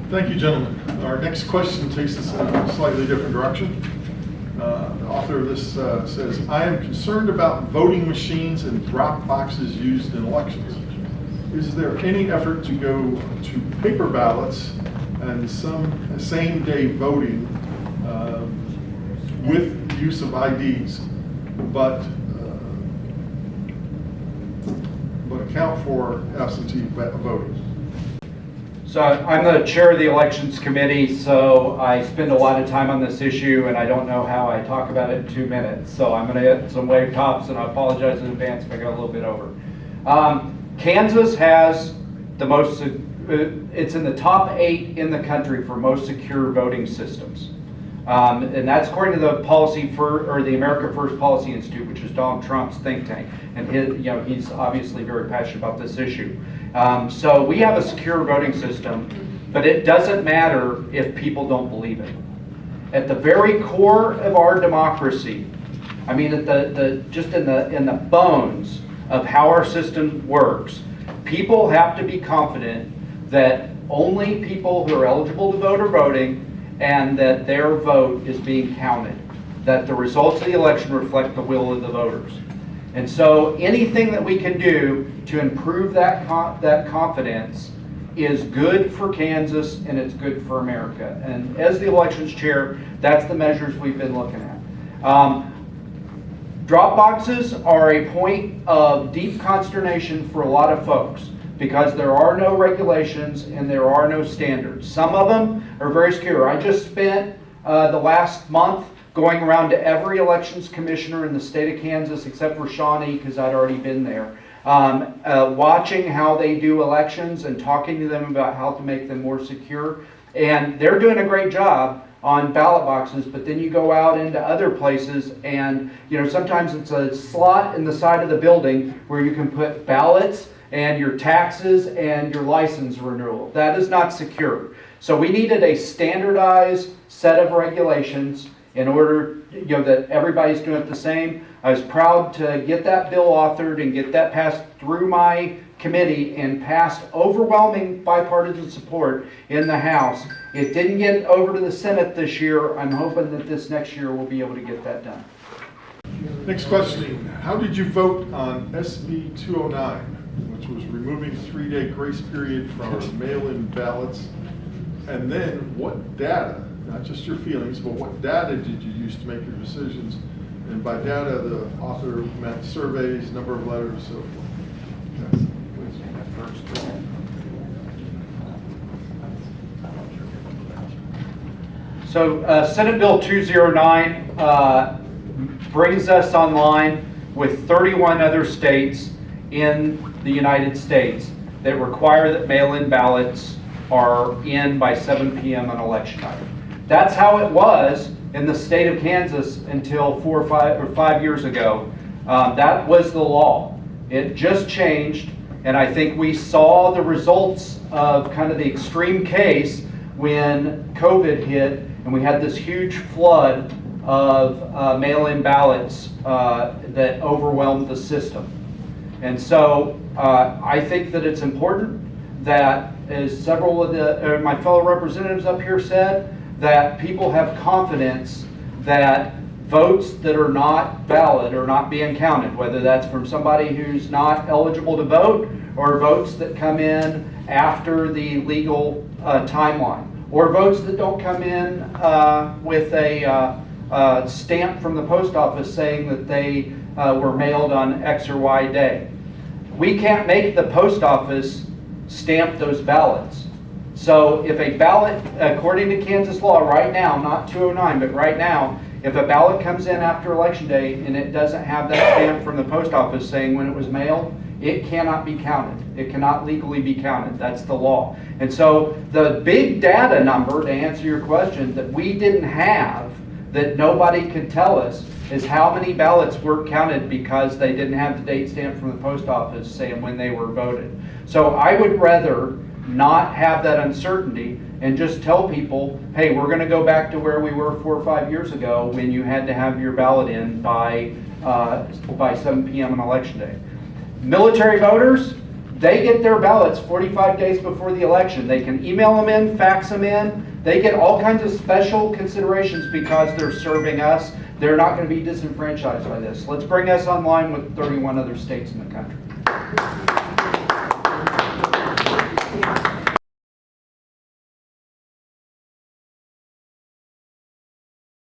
Thank you, gentlemen. Our next question takes us in a slightly different direction. The author of this says, I am concerned about voting machines and drop boxes used in elections. Is there any effort to go to paper ballots and some same-day voting with use of IDs, but account for absentee voting? So I'm the chair of the elections committee, so I spend a lot of time on this issue, and I don't know how I talk about it in 2 minutes. So I'm going to hit some wave tops, and I apologize in advance if I go a little bit over. Kansas has the most, it's in the top 8 in the country for most secure voting systems. And that's according to the the America First Policy Institute, which is Donald Trump's think tank. And he's obviously very passionate about this issue. So we have a secure voting system, but it doesn't matter if people don't believe it. At the very core of our democracy, I mean, just in the bones of how our system works, people have to be confident that only people who are eligible to vote are voting, and that their vote is being counted, that the results of the election reflect the will of the voters. And so anything that we can do to improve that confidence is good for Kansas, and it's good for America. And as the elections chair, that's the measures we've been looking at. Drop boxes are a point of deep consternation for a lot of folks, because there are no regulations and there are no standards. Some of them are very secure. I just spent the last month going around to every elections commissioner in the state of Kansas, except for Shawnee, because I'd already been there, watching how they do elections and talking to them about how to make them more secure. And they're doing a great job on ballot boxes, but then you go out into other places and sometimes it's a slot in the side of the building where you can put ballots and your taxes and your license renewal. That is not secure. So we needed a standardized set of regulations in order that everybody's doing it the same. I was proud to get that bill authored and get that passed through my committee and passed overwhelming bipartisan support in the House. It didn't get over to the Senate this year. I'm hoping that this next year we'll be able to get that done. Next question. How did you vote on SB 209, which was removing a 3-day grace period from mail-in ballots? And then what data, not just your feelings, but what data did you use to make your decisions? And by data, the author meant surveys, number of letters, so forth. Yes. So Senate Bill 209 brings us online with 31 other states in the United States that require that mail-in ballots are in by 7 p.m. on election night. That's how it was in the state of Kansas until 4 or 5 years ago. That was the law. It just changed, and I think we saw the results of kind of the extreme case when COVID hit and we had this huge flood of mail-in ballots that overwhelmed the system. And so I think that it's important that, as several of my fellow representatives up here said, that people have confidence that votes that are not valid are not being counted, whether that's from somebody who's not eligible to vote or votes that come in after the legal timeline, or votes that don't come in with a stamp from the post office saying that they were mailed on X or Y day. We can't make the post office stamp those ballots. So if a ballot, according to Kansas law right now, not 209, but right now, if a ballot comes in after election day and it doesn't have that stamp from the post office saying when it was mailed, it cannot be counted. It cannot legally be counted. That's the law. And so the big data number, to answer your question, that we didn't have, that nobody could tell us, is how many ballots were counted because they didn't have the date stamp from the post office saying when they were voted. So I would rather not have that uncertainty and just tell people, hey, we're going to go back to where we were 4 or 5 years ago when you had to have your ballot in by 7 p.m. on election day. Military voters, they get their ballots 45 days before the election. They can email them in, fax them in. They get all kinds of special considerations because they're serving us. They're not going to be disenfranchised by this. Let's bring us online with 31 other states in the country.